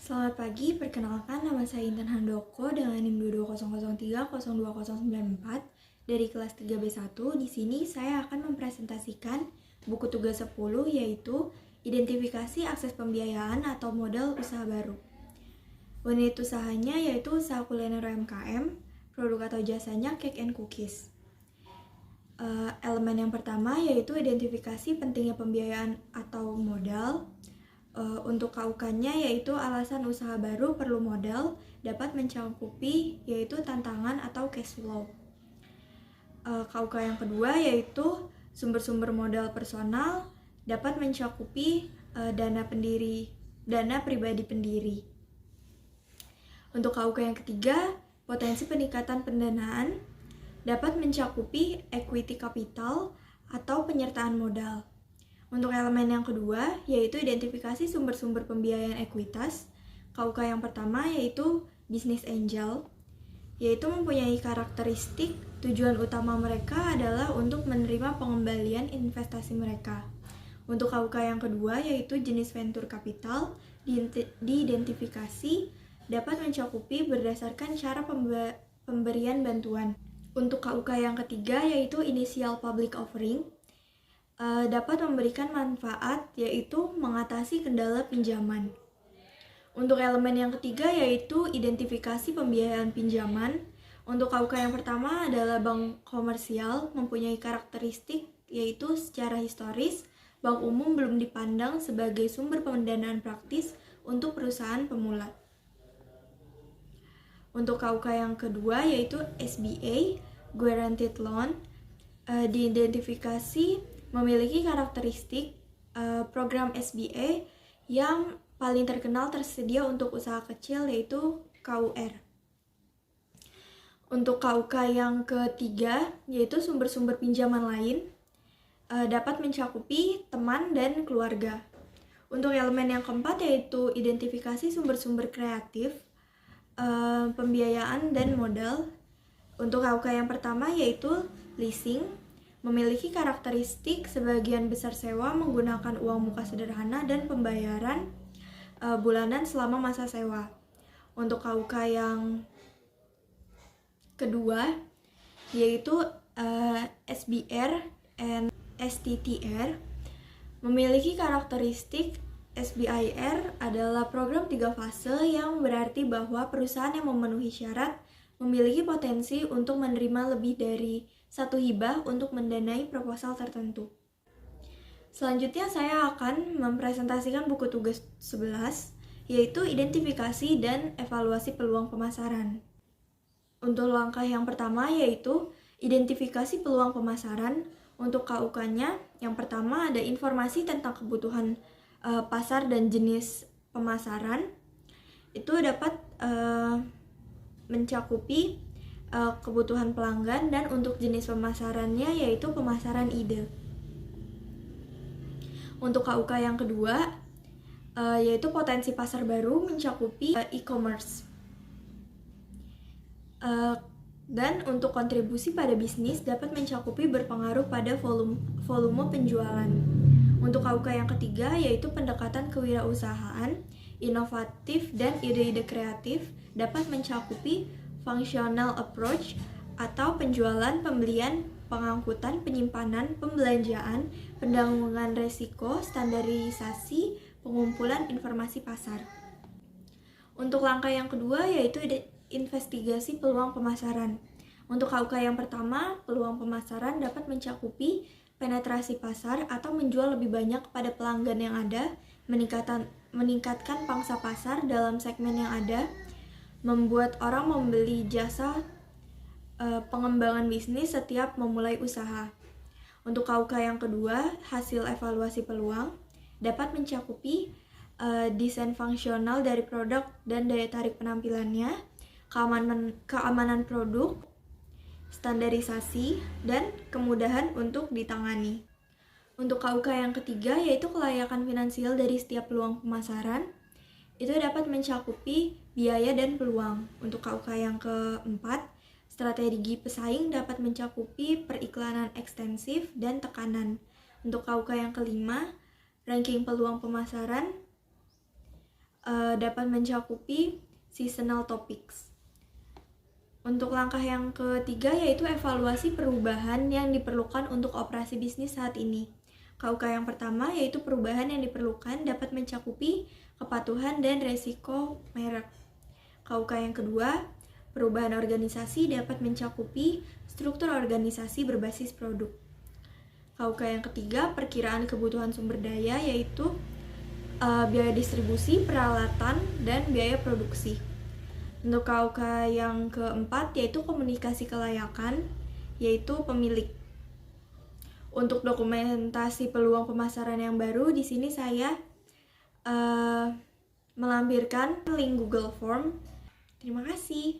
Selamat pagi, perkenalkan nama saya Intan Handoko dengan NIM 2200302094 dari kelas 3B1. Di sini saya akan mempresentasikan buku tugas 10 yaitu Identifikasi Akses Pembiayaan atau Modal Usaha Baru. Unit usahanya yaitu usaha kuliner UMKM, produk atau jasanya cake and cookies. Elemen yang pertama yaitu identifikasi pentingnya pembiayaan atau modal. Untuk KUK-nya yaitu alasan usaha baru perlu modal dapat mencakupi yaitu tantangan atau cash flow. KUK yang kedua yaitu sumber-sumber modal personal dapat mencakupi dana pribadi pendiri. Untuk KUK yang ketiga, potensi peningkatan pendanaan dapat mencakupi equity capital atau penyertaan modal. Untuk elemen yang kedua, yaitu identifikasi sumber-sumber pembiayaan ekuitas. KUK yang pertama yaitu business angel, yaitu mempunyai karakteristik tujuan utama mereka adalah untuk menerima pengembalian investasi mereka. Untuk KUK yang kedua yaitu jenis venture capital, diidentifikasi dapat mencakupi berdasarkan cara pemberian bantuan. Untuk KUK yang ketiga yaitu initial public offering, dapat memberikan manfaat yaitu mengatasi kendala pinjaman. Untuk elemen yang ketiga yaitu identifikasi pembiayaan pinjaman. Untuk KUK yang pertama adalah bank komersial mempunyai karakteristik yaitu secara historis bank umum belum dipandang sebagai sumber pendanaan praktis untuk perusahaan pemula. Untuk KUK yang kedua yaitu SBA, Guaranteed Loan, diidentifikasi memiliki karakteristik program SBA yang paling terkenal tersedia untuk usaha kecil yaitu KUR. Untuk KUK yang ketiga yaitu sumber-sumber pinjaman lain dapat mencakupi teman dan keluarga. Untuk elemen yang keempat yaitu identifikasi sumber-sumber kreatif, pembiayaan dan modal. Untuk KUK yang pertama yaitu leasing, memiliki karakteristik sebagian besar sewa menggunakan uang muka sederhana dan pembayaran bulanan selama masa sewa. Untuk KUK yang kedua yaitu SBR and STTR, memiliki karakteristik SBIR adalah program 3 fase yang berarti bahwa perusahaan yang memenuhi syarat memiliki potensi untuk menerima lebih dari satu hibah untuk mendanai proposal tertentu. Selanjutnya saya akan mempresentasikan buku tugas 11 yaitu identifikasi dan evaluasi peluang pemasaran. Untuk langkah yang pertama yaitu identifikasi peluang pemasaran. Untuk KUK-nya yang pertama ada informasi tentang kebutuhan pasar dan jenis pemasaran. Itu dapat mencakupi kebutuhan pelanggan dan untuk jenis pemasarannya yaitu pemasaran ide. Untuk KUK yang kedua yaitu potensi pasar baru mencakupi e-commerce. Dan untuk kontribusi pada bisnis dapat mencakupi berpengaruh pada volume penjualan. Untuk KUK yang ketiga yaitu pendekatan kewirausahaan, inovatif dan ide-ide kreatif dapat mencakupi functional approach atau penjualan, pembelian, pengangkutan, penyimpanan, pembelanjaan, penanggulangan resiko, standarisasi, pengumpulan informasi pasar. Untuk langkah yang kedua yaitu investigasi peluang pemasaran. Untuk KUK yang pertama, peluang pemasaran dapat mencakupi penetrasi pasar atau menjual lebih banyak kepada pelanggan yang ada, meningkatkan pangsa pasar dalam segmen yang ada, membuat orang membeli jasa pengembangan bisnis setiap memulai usaha. Untuk KUK yang kedua, hasil evaluasi peluang dapat mencakupi desain fungsional dari produk dan daya tarik penampilannya, keamanan produk, standarisasi, dan kemudahan untuk ditangani. Untuk KUK yang ketiga yaitu kelayakan finansial dari setiap peluang pemasaran. Itu dapat mencakupi biaya dan peluang. Untuk KUK yang keempat, strategi pesaing dapat mencakupi periklanan ekstensif dan tekanan. Untuk KUK yang kelima, ranking peluang pemasaran dapat mencakupi seasonal topics. Untuk langkah yang ketiga yaitu evaluasi perubahan yang diperlukan untuk operasi bisnis saat ini. KUK yang pertama yaitu perubahan yang diperlukan dapat mencakupi kepatuhan dan resiko merek. KUK yang kedua, perubahan organisasi dapat mencakupi struktur organisasi berbasis produk. KUK yang ketiga, perkiraan kebutuhan sumber daya yaitu biaya distribusi, peralatan, dan biaya produksi. Untuk KUK yang keempat yaitu komunikasi kelayakan, yaitu pemilik. Untuk dokumentasi peluang pemasaran yang baru, di sini saya melampirkan link Google Form. Terima kasih.